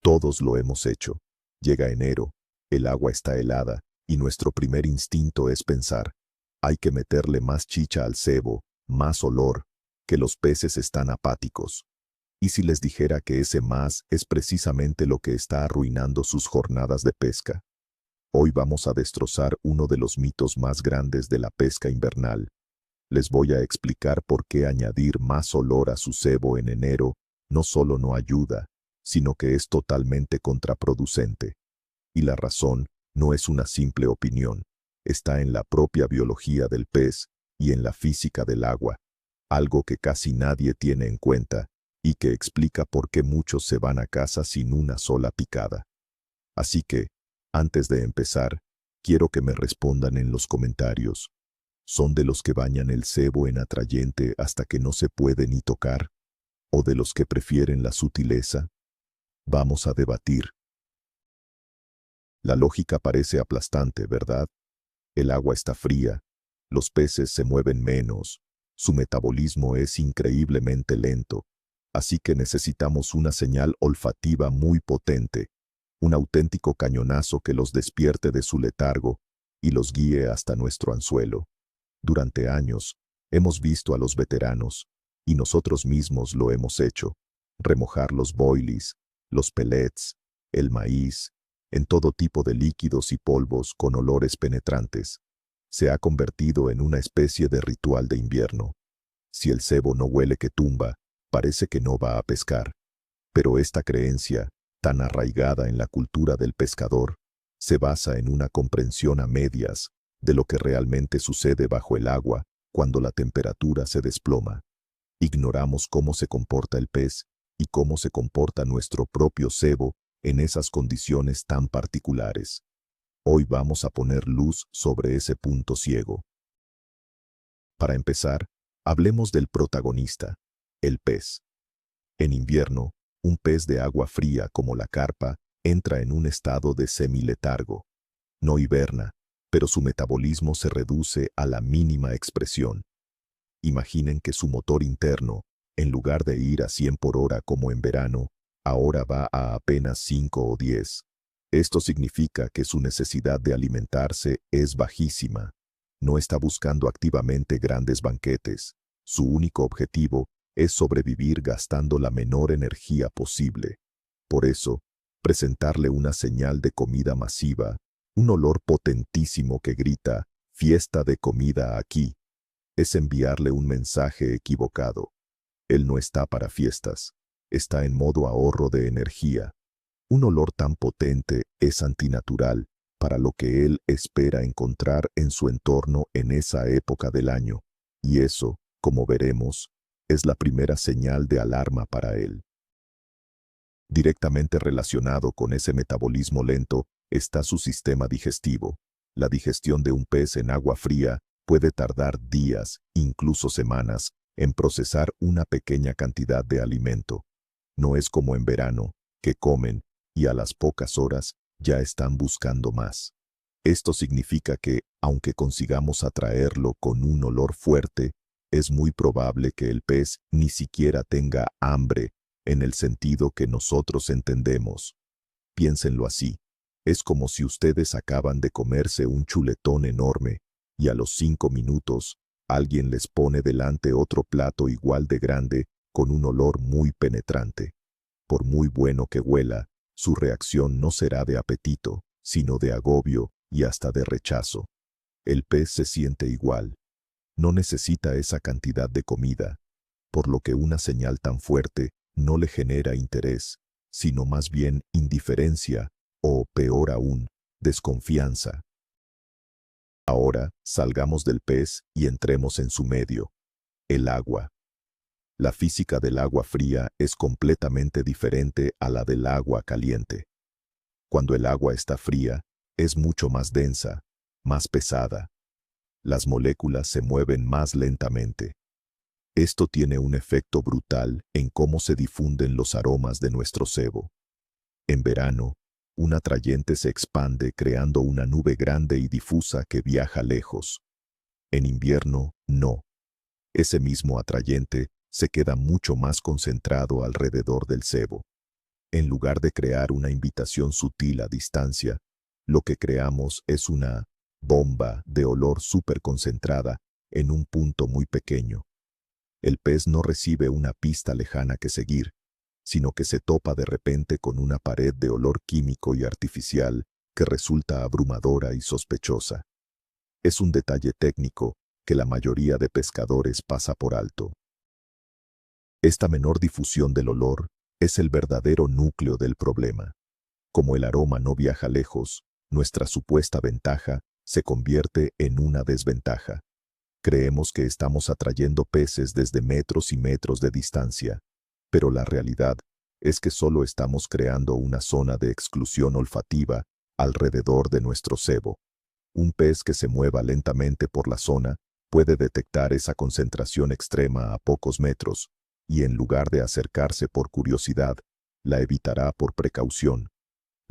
Todos lo hemos hecho. Llega enero, el agua está helada, y nuestro primer instinto es pensar, hay que meterle más chicha al cebo, más olor, que los peces están apáticos. ¿Y si les dijera que ese más es precisamente lo que está arruinando sus jornadas de pesca? Hoy vamos a destrozar uno de los mitos más grandes de la pesca invernal. Les voy a explicar por qué añadir más olor a su cebo en enero no solo no ayuda, sino que es totalmente contraproducente. Y la razón no es una simple opinión, está en la propia biología del pez y en la física del agua, algo que casi nadie tiene en cuenta y que explica por qué muchos se van a casa sin una sola picada. Así que, antes de empezar, quiero que me respondan en los comentarios. ¿Son de los que bañan el cebo en atrayente hasta que no se puede ni tocar? ¿O de los que prefieren la sutileza? Vamos a debatir. La lógica parece aplastante, ¿verdad? El agua está fría, los peces se mueven menos, su metabolismo es increíblemente lento, así que necesitamos una señal olfativa muy potente, un auténtico cañonazo que los despierte de su letargo y los guíe hasta nuestro anzuelo. Durante años, hemos visto a los veteranos, y nosotros mismos lo hemos hecho, remojar los boilies, los pellets, el maíz, en todo tipo de líquidos y polvos con olores penetrantes. Se ha convertido en una especie de ritual de invierno. Si el cebo no huele que tumba, parece que no va a pescar. Pero esta creencia, tan arraigada en la cultura del pescador, se basa en una comprensión a medias de lo que realmente sucede bajo el agua cuando la temperatura se desploma. Ignoramos cómo se comporta el pez y cómo se comporta nuestro propio cebo en esas condiciones tan particulares. Hoy vamos a poner luz sobre ese punto ciego. Para empezar, hablemos del protagonista, el pez. En invierno, un pez de agua fría como la carpa entra en un estado de semiletargo. No hiberna, pero su metabolismo se reduce a la mínima expresión. Imaginen que su motor interno, en lugar de ir a 100 por hora como en verano, ahora va a apenas 5 o 10. Esto significa que su necesidad de alimentarse es bajísima. No está buscando activamente grandes banquetes. Su único objetivo es sobrevivir gastando la menor energía posible. Por eso, presentarle una señal de comida masiva, un olor potentísimo que grita, fiesta de comida aquí, es enviarle un mensaje equivocado. Él no está para fiestas, está en modo ahorro de energía. Un olor tan potente es antinatural para lo que él espera encontrar en su entorno en esa época del año, y eso, como veremos, es la primera señal de alarma para él. Directamente relacionado con ese metabolismo lento está su sistema digestivo. La digestión de un pez en agua fría puede tardar días, incluso semanas, en procesar una pequeña cantidad de alimento. No es como en verano, que comen, y a las pocas horas ya están buscando más. Esto significa que, aunque consigamos atraerlo con un olor fuerte, es muy probable que el pez ni siquiera tenga hambre en el sentido que nosotros entendemos. Piénsenlo así. Es como si ustedes acaban de comerse un chuletón enorme y a los 5 minutos alguien les pone delante otro plato igual de grande con un olor muy penetrante. Por muy bueno que huela, su reacción no será de apetito, sino de agobio y hasta de rechazo. El pez se siente igual. No necesita esa cantidad de comida, por lo que una señal tan fuerte no le genera interés, sino más bien indiferencia o, peor aún, desconfianza. Ahora, salgamos del pez y entremos en su medio, el agua. La física del agua fría es completamente diferente a la del agua caliente. Cuando el agua está fría, es mucho más densa, más pesada. Las moléculas se mueven más lentamente. Esto tiene un efecto brutal en cómo se difunden los aromas de nuestro cebo. En verano, un atrayente se expande creando una nube grande y difusa que viaja lejos. En invierno, no. Ese mismo atrayente se queda mucho más concentrado alrededor del cebo. En lugar de crear una invitación sutil a distancia, lo que creamos es una bomba de olor superconcentrada en un punto muy pequeño. El pez no recibe una pista lejana que seguir, sino que se topa de repente con una pared de olor químico y artificial que resulta abrumadora y sospechosa. Es un detalle técnico que la mayoría de pescadores pasa por alto. Esta menor difusión del olor es el verdadero núcleo del problema. Como el aroma no viaja lejos, nuestra supuesta ventaja se convierte en una desventaja. Creemos que estamos atrayendo peces desde metros y metros de distancia, pero la realidad es que solo estamos creando una zona de exclusión olfativa alrededor de nuestro cebo. Un pez que se mueva lentamente por la zona puede detectar esa concentración extrema a pocos metros, y en lugar de acercarse por curiosidad, la evitará por precaución.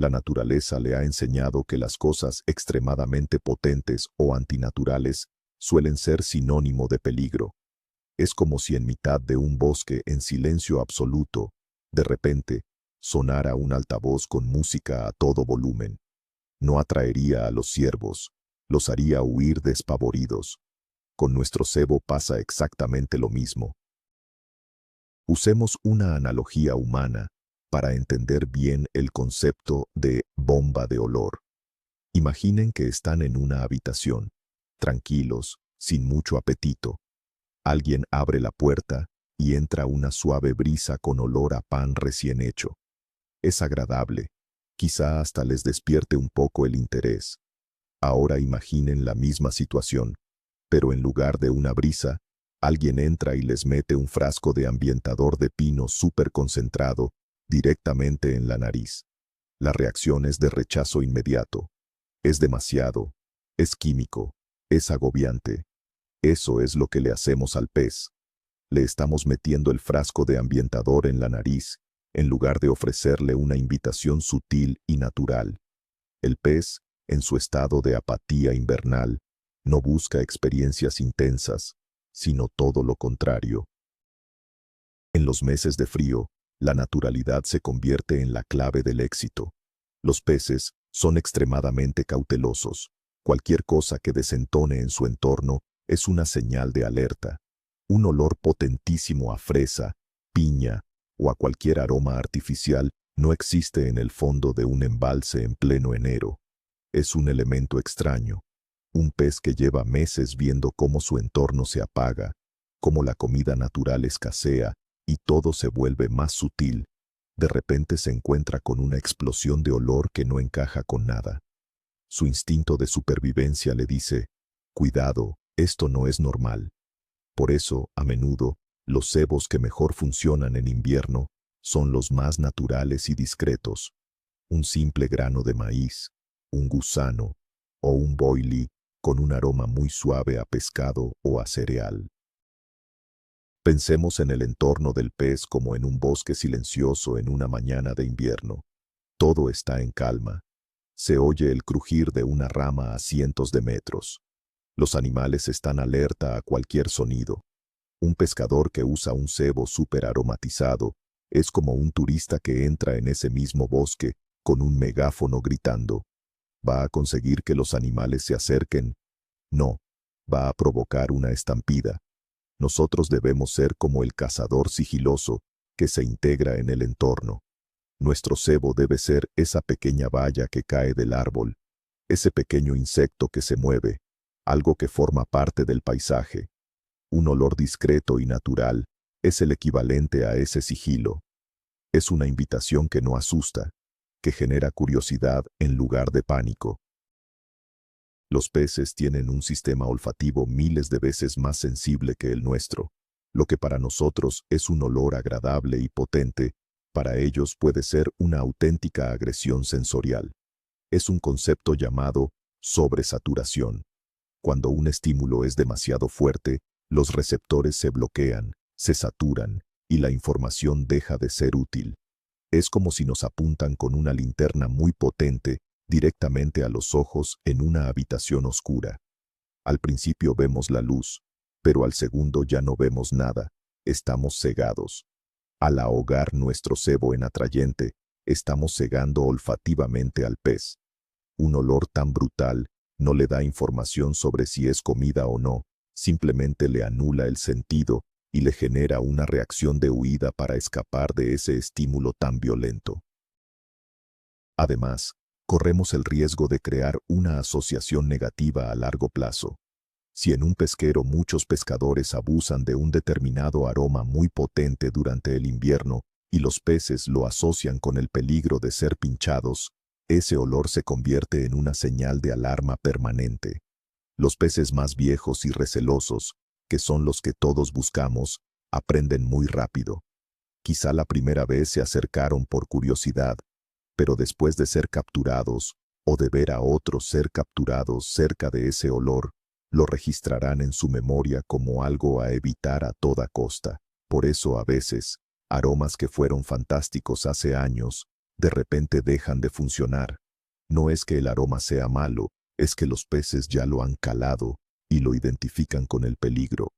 La naturaleza le ha enseñado que las cosas extremadamente potentes o antinaturales suelen ser sinónimo de peligro. Es como si en mitad de un bosque en silencio absoluto, de repente, sonara un altavoz con música a todo volumen. No atraería a los ciervos, los haría huir despavoridos. Con nuestro cebo pasa exactamente lo mismo. Usemos una analogía humana para entender bien el concepto de bomba de olor. Imaginen que están en una habitación, tranquilos, sin mucho apetito. Alguien abre la puerta y entra una suave brisa con olor a pan recién hecho. Es agradable, quizá hasta les despierte un poco el interés. Ahora imaginen la misma situación, pero en lugar de una brisa, alguien entra y les mete un frasco de ambientador de pino súper concentrado directamente en la nariz. La reacción es de rechazo inmediato. Es demasiado, es químico, es agobiante. Eso es lo que le hacemos al pez. Le estamos metiendo el frasco de ambientador en la nariz, en lugar de ofrecerle una invitación sutil y natural. El pez, en su estado de apatía invernal, no busca experiencias intensas, sino todo lo contrario. En los meses de frío, la naturalidad se convierte en la clave del éxito. Los peces son extremadamente cautelosos. Cualquier cosa que desentone en su entorno es una señal de alerta. Un olor potentísimo a fresa, piña o a cualquier aroma artificial no existe en el fondo de un embalse en pleno enero. Es un elemento extraño. Un pez que lleva meses viendo cómo su entorno se apaga, cómo la comida natural escasea y todo se vuelve más sutil, de repente se encuentra con una explosión de olor que no encaja con nada. Su instinto de supervivencia le dice, cuidado, esto no es normal. Por eso, a menudo, los cebos que mejor funcionan en invierno son los más naturales y discretos. Un simple grano de maíz, un gusano o un boilie con un aroma muy suave a pescado o a cereal. Pensemos en el entorno del pez como en un bosque silencioso en una mañana de invierno. Todo está en calma. Se oye el crujir de una rama a cientos de metros. Los animales están alerta a cualquier sonido. Un pescador que usa un cebo súper aromatizado es como un turista que entra en ese mismo bosque con un megáfono gritando. ¿Va a conseguir que los animales se acerquen? No, va a provocar una estampida. Nosotros debemos ser como el cazador sigiloso que se integra en el entorno. Nuestro cebo debe ser esa pequeña baya que cae del árbol, ese pequeño insecto que se mueve, algo que forma parte del paisaje. Un olor discreto y natural es el equivalente a ese sigilo. Es una invitación que no asusta, que genera curiosidad en lugar de pánico. Los peces tienen un sistema olfativo miles de veces más sensible que el nuestro. Lo que para nosotros es un olor agradable y potente, para ellos puede ser una auténtica agresión sensorial. Es un concepto llamado sobresaturación. Cuando un estímulo es demasiado fuerte, los receptores se bloquean, se saturan, y la información deja de ser útil. Es como si nos apuntan con una linterna muy potente directamente a los ojos en una habitación oscura. Al principio vemos la luz, pero al segundo ya no vemos nada, estamos cegados. Al ahogar nuestro cebo en atrayente, estamos cegando olfativamente al pez. Un olor tan brutal no le da información sobre si es comida o no, simplemente le anula el sentido y le genera una reacción de huida para escapar de ese estímulo tan violento. Además, corremos el riesgo de crear una asociación negativa a largo plazo. Si en un pesquero muchos pescadores abusan de un determinado aroma muy potente durante el invierno y los peces lo asocian con el peligro de ser pinchados, ese olor se convierte en una señal de alarma permanente. Los peces más viejos y recelosos, que son los que todos buscamos, aprenden muy rápido. Quizá la primera vez se acercaron por curiosidad, pero después de ser capturados o de ver a otros ser capturados cerca de ese olor, lo registrarán en su memoria como algo a evitar a toda costa. Por eso a veces, aromas que fueron fantásticos hace años, de repente dejan de funcionar. No es que el aroma sea malo, es que los peces ya lo han calado y lo identifican con el peligro.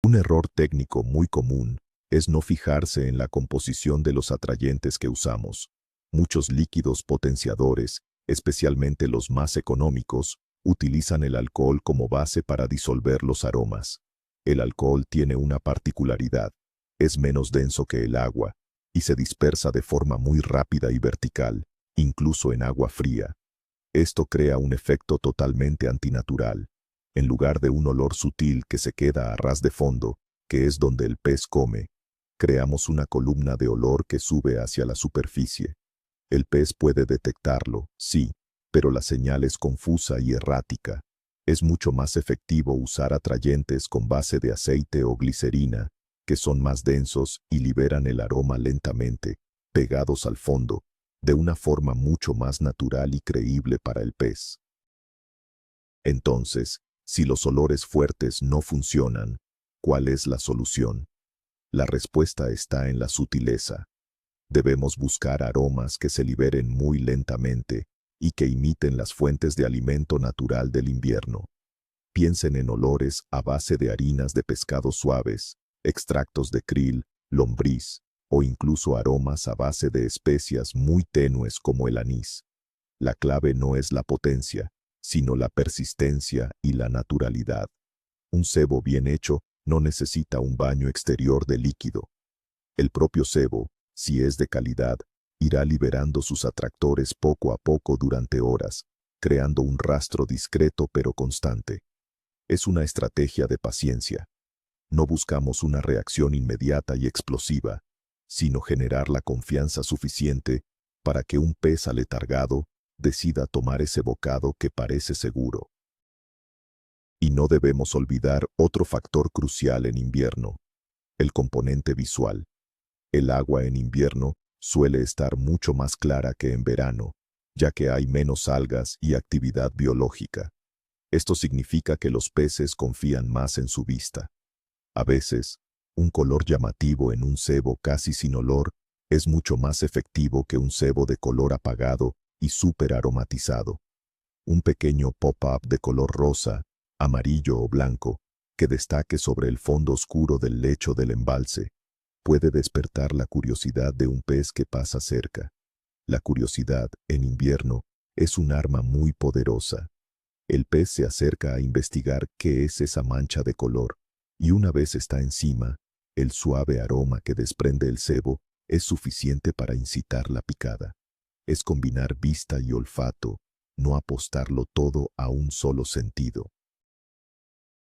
Un error técnico muy común es no fijarse en la composición de los atrayentes que usamos. Muchos líquidos potenciadores, especialmente los más económicos, utilizan el alcohol como base para disolver los aromas. El alcohol tiene una particularidad: es menos denso que el agua y se dispersa de forma muy rápida y vertical, incluso en agua fría. Esto crea un efecto totalmente antinatural. En lugar de un olor sutil que se queda a ras de fondo, que es donde el pez come, creamos una columna de olor que sube hacia la superficie. El pez puede detectarlo, sí, pero la señal es confusa y errática. Es mucho más efectivo usar atrayentes con base de aceite o glicerina, que son más densos y liberan el aroma lentamente, pegados al fondo, de una forma mucho más natural y creíble para el pez. Entonces, si los olores fuertes no funcionan, ¿cuál es la solución? La respuesta está en la sutileza. Debemos buscar aromas que se liberen muy lentamente y que imiten las fuentes de alimento natural del invierno. Piensen en olores a base de harinas de pescado suaves, extractos de krill, lombriz, o incluso aromas a base de especias muy tenues como el anís. La clave no es la potencia, sino la persistencia y la naturalidad. Un cebo bien hecho no necesita un baño exterior de líquido. El propio cebo, si es de calidad, irá liberando sus atractores poco a poco durante horas, creando un rastro discreto pero constante. Es una estrategia de paciencia. No buscamos una reacción inmediata y explosiva, sino generar la confianza suficiente para que un pez aletargado decida tomar ese bocado que parece seguro. Y no debemos olvidar otro factor crucial en invierno: el componente visual. El agua en invierno suele estar mucho más clara que en verano, ya que hay menos algas y actividad biológica. Esto significa que los peces confían más en su vista. A veces, un color llamativo en un cebo casi sin olor es mucho más efectivo que un cebo de color apagado y súper aromatizado. Un pequeño pop-up de color rosa, amarillo o blanco, que destaque sobre el fondo oscuro del lecho del embalse, puede despertar la curiosidad de un pez que pasa cerca. La curiosidad, en invierno, es un arma muy poderosa. El pez se acerca a investigar qué es esa mancha de color, y una vez está encima, el suave aroma que desprende el cebo es suficiente para incitar la picada. Es combinar vista y olfato, no apostarlo todo a un solo sentido.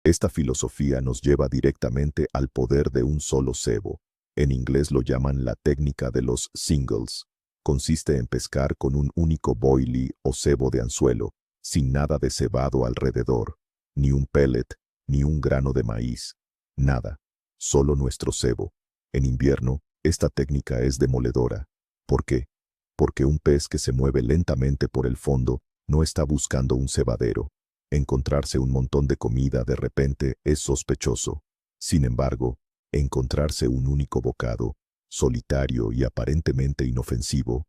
Esta filosofía nos lleva directamente al poder de un solo cebo. En inglés lo llaman la técnica de los singles. Consiste en pescar con un único boilie o cebo de anzuelo, sin nada de cebado alrededor, ni un pellet, ni un grano de maíz, nada, solo nuestro cebo. En invierno, esta técnica es demoledora. ¿Por qué? Porque un pez que se mueve lentamente por el fondo no está buscando un cebadero. Encontrarse un montón de comida de repente es sospechoso. Sin embargo, encontrarse un único bocado, solitario y aparentemente inofensivo,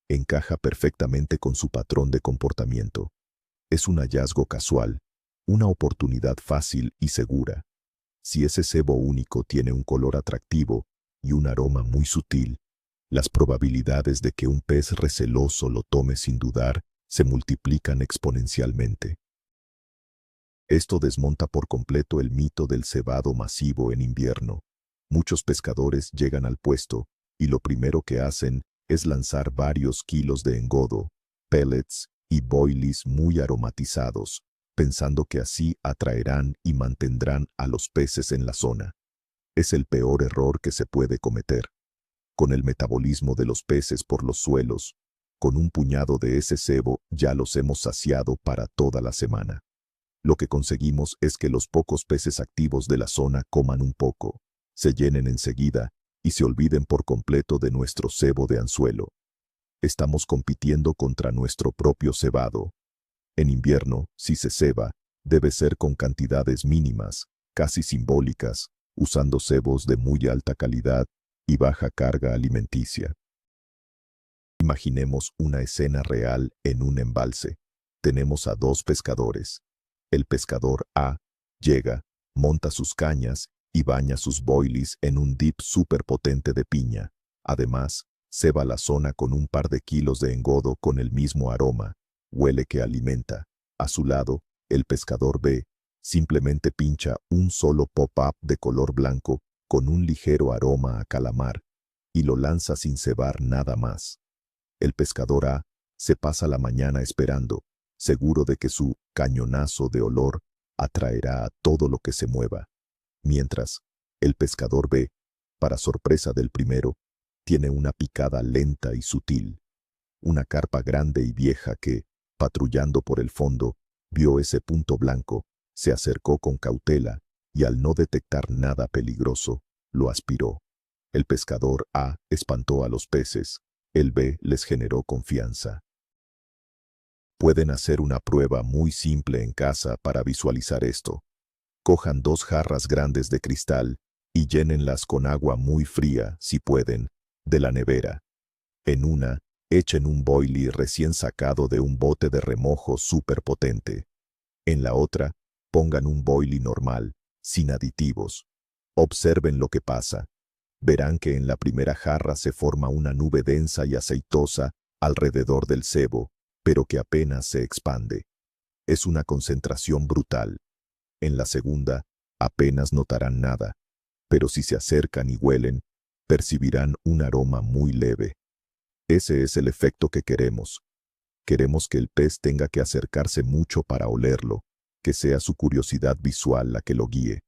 encaja perfectamente con su patrón de comportamiento. Es un hallazgo casual, una oportunidad fácil y segura. Si ese cebo único tiene un color atractivo y un aroma muy sutil, Las probabilidades de que un pez receloso lo tome sin dudar se multiplican exponencialmente. Esto desmonta por completo el mito del cebado masivo en invierno. Muchos pescadores llegan al puesto y lo primero que hacen es lanzar varios kilos de engodo, pellets y boilies muy aromatizados, pensando que así atraerán y mantendrán a los peces en la zona. Es el peor error que se puede cometer. Con el metabolismo de los peces por los suelos, con un puñado de ese cebo ya los hemos saciado para toda la semana. Lo que conseguimos es que los pocos peces activos de la zona coman un poco, se llenen enseguida y se olviden por completo de nuestro cebo de anzuelo. Estamos compitiendo contra nuestro propio cebado. En invierno, si se ceba, debe ser con cantidades mínimas, casi simbólicas, usando cebos de muy alta calidad y baja carga alimenticia. Imaginemos una escena real en un embalse. Tenemos a dos pescadores. El pescador A llega, monta sus cañas y baña sus boilies en un dip superpotente de piña. Además, ceba la zona con un par de kilos de engodo con el mismo aroma. Huele que alimenta. A su lado, el pescador B simplemente pincha un solo pop-up de color blanco con un ligero aroma a calamar y lo lanza sin cebar nada más. El pescador A se pasa la mañana esperando, seguro de que su cañonazo de olor atraerá a todo lo que se mueva. Mientras, el pescador B, para sorpresa del primero, tiene una picada lenta y sutil. Una carpa grande y vieja que, patrullando por el fondo, vio ese punto blanco, se acercó con cautela y al no detectar nada peligroso, lo aspiró. El pescador A espantó a los peces, el B les generó confianza. Pueden hacer una prueba muy simple en casa para visualizar esto. Cojan 2 jarras grandes de cristal y llénenlas con agua muy fría, si pueden, de la nevera. En una, echen un boilie recién sacado de un bote de remojo superpotente. En la otra, pongan un boilie normal, sin aditivos. Observen lo que pasa. Verán que en la primera jarra se forma una nube densa y aceitosa alrededor del cebo, pero que apenas se expande. Es una concentración brutal. En la segunda, apenas notarán nada, pero si se acercan y huelen, percibirán un aroma muy leve. Ese es el efecto que queremos. Queremos que el pez tenga que acercarse mucho para olerlo, que sea su curiosidad visual la que lo guíe.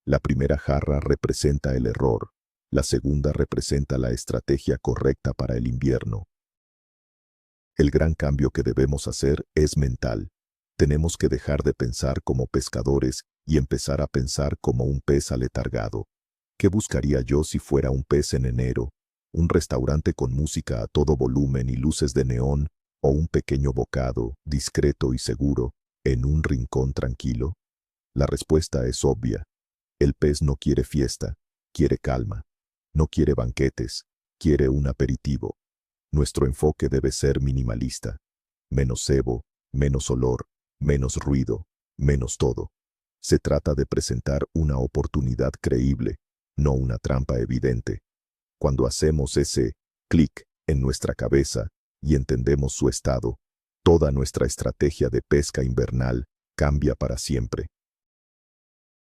La primera jarra representa el error, la segunda representa la estrategia correcta para el invierno. El gran cambio que debemos hacer es mental. Tenemos que dejar de pensar como pescadores y empezar a pensar como un pez aletargado. ¿Qué buscaría yo si fuera un pez en enero? ¿Un restaurante con música a todo volumen y luces de neón? ¿O un pequeño bocado, discreto y seguro, en un rincón tranquilo? La respuesta es obvia. El pez no quiere fiesta, quiere calma. No quiere banquetes, quiere un aperitivo. Nuestro enfoque debe ser minimalista. Menos cebo, menos olor, menos ruido, menos todo. Se trata de presentar una oportunidad creíble, no una trampa evidente. Cuando hacemos ese clic en nuestra cabeza y entendemos su estado, toda nuestra estrategia de pesca invernal cambia para siempre.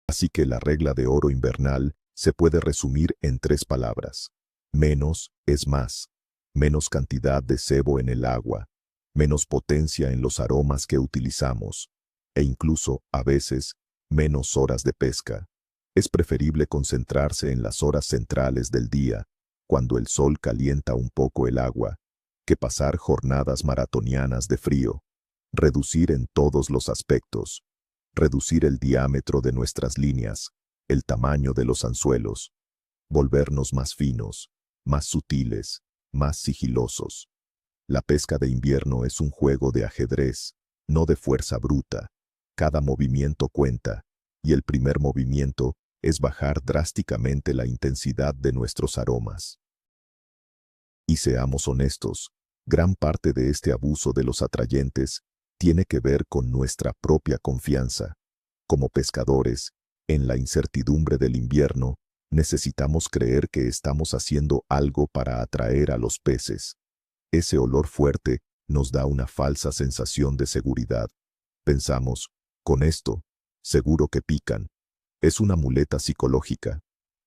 Así que la regla de oro invernal se puede resumir en 3 palabras. Menos es más. Menos cantidad de cebo en el agua, menos potencia en los aromas que utilizamos, e incluso, a veces, menos horas de pesca. Es preferible concentrarse en las horas centrales del día, cuando el sol calienta un poco el agua, que pasar jornadas maratonianas de frío. Reducir en todos los aspectos. Reducir el diámetro de nuestras líneas, el tamaño de los anzuelos. Volvernos más finos, más sutiles, más sigilosos. La pesca de invierno es un juego de ajedrez, no de fuerza bruta. Cada movimiento cuenta, y el primer movimiento es bajar drásticamente la intensidad de nuestros aromas. Y seamos honestos, gran parte de este abuso de los atrayentes tiene que ver con nuestra propia confianza. Como pescadores, en la incertidumbre del invierno, Necesitamos creer que estamos haciendo algo para atraer a los peces. Ese olor fuerte nos da una falsa sensación de seguridad. Pensamos, con esto, seguro que pican. Es una muleta psicológica.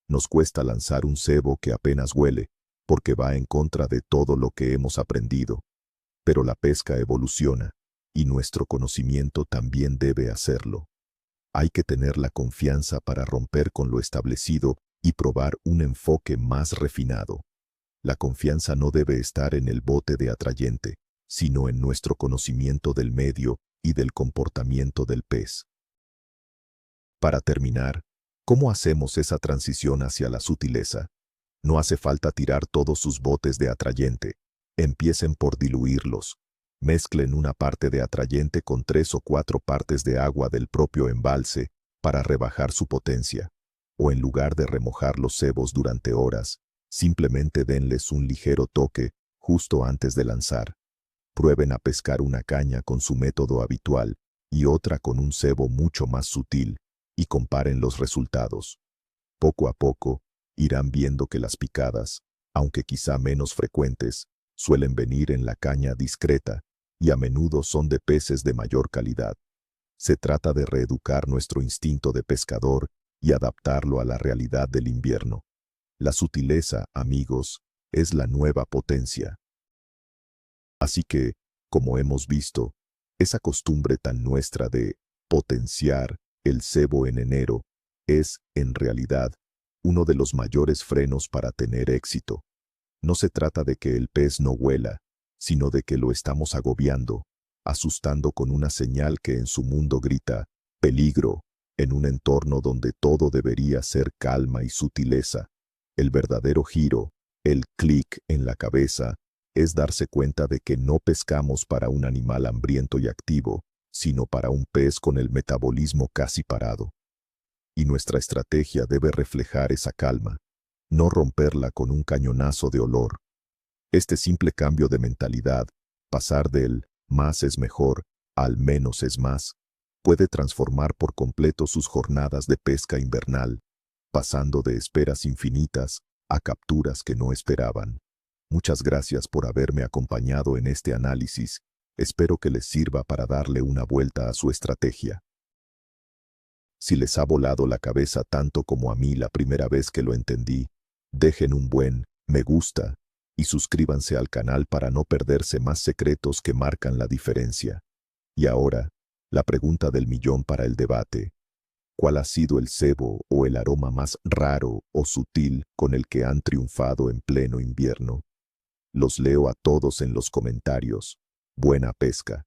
Nos cuesta lanzar un cebo que apenas huele, porque va en contra de todo lo que hemos aprendido. Pero la pesca evoluciona, y nuestro conocimiento también debe hacerlo. Hay que tener la confianza para romper con lo establecido y probar un enfoque más refinado. La confianza no debe estar en el bote de atrayente, sino en nuestro conocimiento del medio y del comportamiento del pez. Para terminar, ¿cómo hacemos esa transición hacia la sutileza? No hace falta tirar todos sus botes de atrayente. Empiecen por diluirlos. Mezclen una parte de atrayente con 3 o 4 partes de agua del propio embalse para rebajar su potencia. O en lugar de remojar los cebos durante horas, simplemente denles un ligero toque justo antes de lanzar. Prueben a pescar una caña con su método habitual y otra con un cebo mucho más sutil y comparen los resultados. Poco a poco, irán viendo que las picadas, aunque quizá menos frecuentes, suelen venir en la caña discreta y a menudo son de peces de mayor calidad. Se trata de reeducar nuestro instinto de pescador y adaptarlo a la realidad del invierno. La sutileza, amigos, es la nueva potencia. Así que, como hemos visto, esa costumbre tan nuestra de potenciar el cebo en enero es, en realidad, uno de los mayores frenos para tener éxito. No se trata de que el pez no huela, sino de que lo estamos agobiando, asustando con una señal que en su mundo grita «peligro», en un entorno donde todo debería ser calma y sutileza. El verdadero giro, el clic en la cabeza, es darse cuenta de que no pescamos para un animal hambriento y activo, sino para un pez con el metabolismo casi parado. Y nuestra estrategia debe reflejar esa calma, no romperla con un cañonazo de olor. Este simple cambio de mentalidad, pasar del más es mejor al menos es más, puede transformar por completo sus jornadas de pesca invernal, pasando de esperas infinitas a capturas que no esperaban. Muchas gracias por haberme acompañado en este análisis. Espero que les sirva para darle una vuelta a su estrategia. Si les ha volado la cabeza tanto como a mí la primera vez que lo entendí, dejen un buen me gusta y suscríbanse al canal para no perderse más secretos que marcan la diferencia. Y ahora, la pregunta del millón para el debate. ¿Cuál ha sido el cebo o el aroma más raro o sutil con el que han triunfado en pleno invierno? Los leo a todos en los comentarios. Buena pesca.